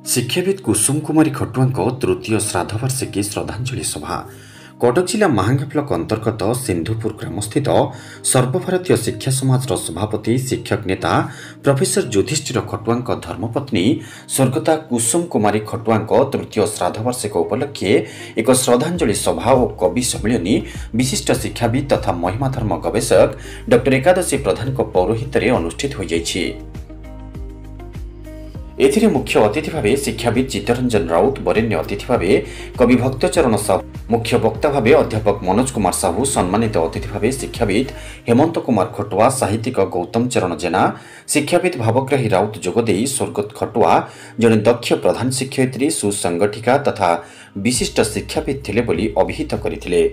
शिक्षाविद कुसुम कुमारी खटुआ तृतीय श्राद्धवार्षिकी श्रद्धांजलि सभा कटक जिला महांगा ब्लक अंतर्गत सिंधुपुर ग्रामस्थित सर्वभारतीय शिक्षा समाज सभापति शिक्षक नेता प्रोफेसर युधिष्ठिर खटुआ धर्मपत्नी स्वर्गता कुसुम कुमारी खटुआ तृतीय श्राद्धवार्षिक उपलक्षे एक श्रद्धांजलि सभा और कवि सम्मेलन विशिष्ट शिक्षाविद तथा महिमा धर्म गवेषक डॉ एकादशी प्रधान पौरोहित अनुष्ठित हो जाइछि। एथिरे मुख्य अतिथि भावे शिक्षाविद चित्तरंजन राउत, वरेण्य अतिथि भावे कवि भक्तचरण साहू, मुख्य वक्ता भावे अध्यापक मनोज कुमार साहू, सम्मानित अतिथि भावे शिक्षाविद हेमंत कुमार खटुआ, साहित्यिक गौतम चरण जेना, शिक्षाविद भावग्राही राउत जोगदेई स्वर्गत खटुआ जड़े दक्ष प्रधान शिक्षयित्री, सुसंगठिका तथा विशिष्ट शिक्षाविद थिले बोली अभिहित करथिले।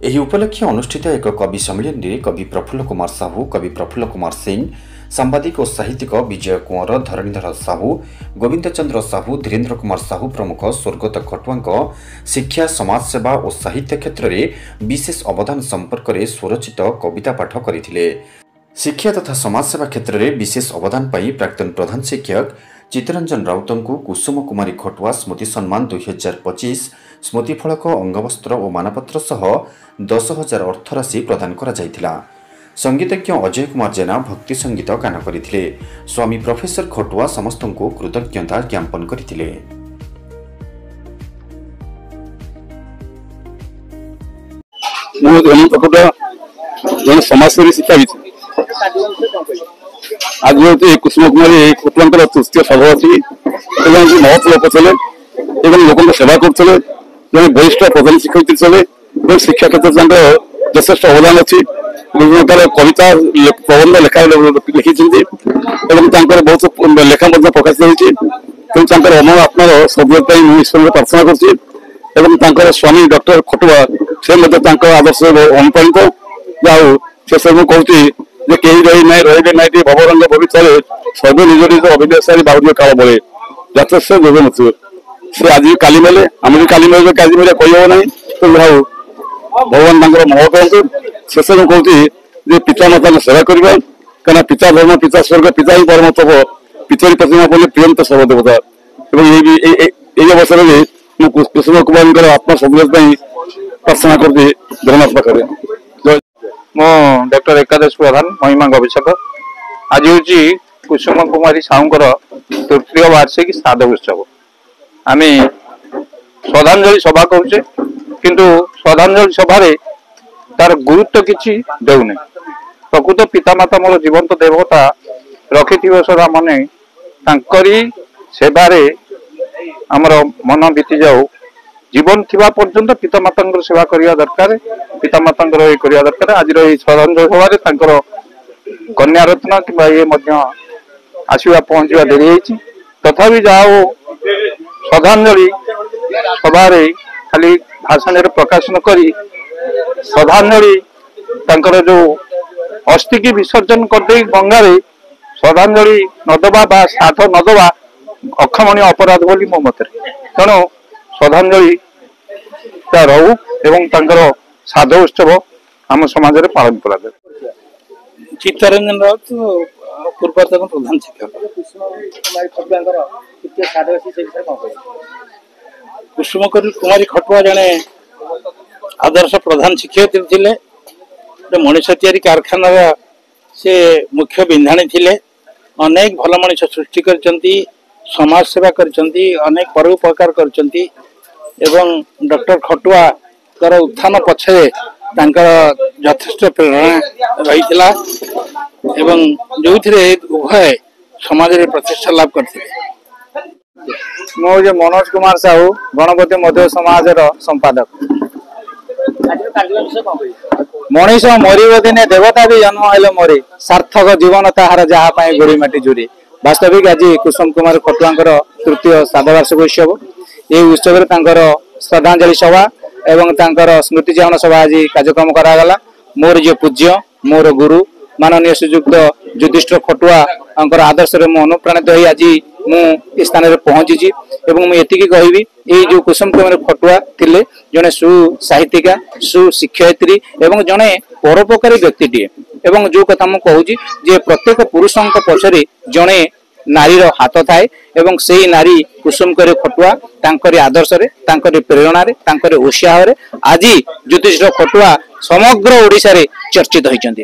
एही उपलक्षे अनुष्ठित एक कवि सम्मेलन में कवि प्रफुल्ल कुमार साहू, कवि प्रफुल्ल कुमार सिंह, सांबादिक और साहित्यिक विजय कुंवर, धरणीधर साहू, गोविंद चंद्र साहू, धीरेन्द्र कुमार साहू प्रमुख स्वर्गत खटुआ शिक्षा, समाजसेवा और साहित्य क्षेत्र में विशेष अवदान संपर्क में स्वरचित कविता पाठ करथिले। शिक्षा तथा समाजसेवा क्षेत्र में विशेष अवदान पाई प्राक्तन प्रधान शिक्षक चित्तरंजन राउत को कुसुम कुमारी खटुआ स्मृति सम्मान 2025 स्मृतिफलक, अंगवस्त्र और मानपत्र सह 10,000 अर्थराशि प्रदान करा जायतिला। संगीतज्ञ अजय कुमार जेना भक्ति संगीत गान करथिले। स्वामी प्रोफेसर खटुआ समस्त को कृतज्ञता ज्ञापन करथिले। समाजसेवी शिक्षाविद आज कुसुम कुमारी खटुआ तृतीय सभापति महत् लोक थे लोक सेवा करते वरिष्ठ प्रधान शिक्षयित्री थे। शिक्षा क्षेत्र यथेष अवदान अच्छी विभिन्न प्रकार कविता प्रबंध लेखा लिखी बहुत लेखा प्रकाशित होती। अमर आत्मार सदगत ईश्वर प्रार्थना कर स्वामी डॉक्टर खटुआ से आदर्श अनुप्राणित जाऊ से सब कहूँ कहीं रही ना रे ना भवरंग भविष्य सर्व निज निज अभिनयशाली बाहुल्य काल बड़े यथेष जोग नथिबे से आज काली मेले आम भी काली मेले आज मेले कही ना तो जाऊ भगवान मंगल करते शेष में कहूँ पिता माता सेवा करवा कहीं पिता धर्म पिता स्वर्ग पिता ही परम तप पितरी प्रतिमा बोले प्रियंत सर्वदेवता अवसर में कुसुम कुमार आत्मा सदगत प्रार्थना करती जगन्नाथ पाखे मो डॉक्टर एकादश प्रधान महिमा गवेषक आज हूँ कुसुम कुमारी साहूंकर तृतीय वार्षिक श्राद्ध उत्सव आम श्रद्धांजलि सभा कहे किंतु श्रद्धांजलि सभा तार गुरुत्व किसी देउने प्रकृत पितामाता मोर जीवंत देवता रखि सदा मने तांकरी सेवारे आमर मन बीती जाऊ जीवन थिबा पर्यंत पितामाता सेवा करिया दरकार पितामाता करिया दरकार। आज श्रद्धांजलि सभा कन्या रत्न कि ये आसवा पहुंचा डेरी होती तथापि जाओ श्रद्धांजलि सभा खाली भाषण प्रकाशन करी श्रद्धांजलि जो अस्थि की विसर्जन करदे गंगारे श्रद्धांजलि नदबा श्राद्ध नदबा अक्षमणीय अपराध बोली मो मत तेणु श्रद्धांजलि रहू एवं श्राद्ध उत्सव आम समाज में पालन करा। चित्तरंजन राउत पूर्वतन प्रधान शिक्षक कुसुम कुमारी खटुआ जड़े आदर्श प्रधान शिक्षयित्री थे। मनीष तैयारी कारखाना से मुख्य बिंधाणी थे। अनेक भल मनीष सृष्टि कर समाज सेवा कर अनेक परोपकार कर डॉक्टर खटुआ कर उत्थान पछे यथेष्ट प्रेरणा रही जो उभय समाज में प्रतिष्ठा लाभ करते। मुझे मनोज कुमार साहू गणपति मध्य समाज संपादक। मनीष मरब दिने देवता भी जन्म हेले मरी सार्थक जीवन ताहार जहाँ गोड़ी माटी जुरी। वास्तविक आज कुसुम कुमार खटुआ तृतीय श्राद्धवार्षिक उत्सव ये उत्सव श्रद्धांजलि सभा एवं स्मृति चाहन सभा आज कार्यक्रम करागला। मोर जे पूज्य मोर गुरु माननीय श्रीयुक्त युधिष्ठिर खटुआ आदर्श में अनुप्राणित हो आज मु स्थान में पहुंची मुझे कहबी ये जो कुसुम कुमार खटुआ थिले जड़े सुसाहित्यिका सुशिक्षयित्री एवं जड़े परोपकारी व्यक्ति एवं जो कथा मुझे कहूँ प्रत्येक पुरुषों पछरे जड़े नारीर हाथ थाए एवं सेही नारी कुसुम करे खटुआ तांकरी आदर्श रे तांकरी प्रेरणा रे तांकरी उत्साह रे आज ज्योतिष खटुआ समग्र ओडिशा रे चर्चित होइचंदी।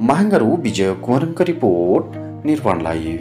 महांगारू विजय कुंवरଙ୍କ रिपोर्ट निर्वाण लाइव।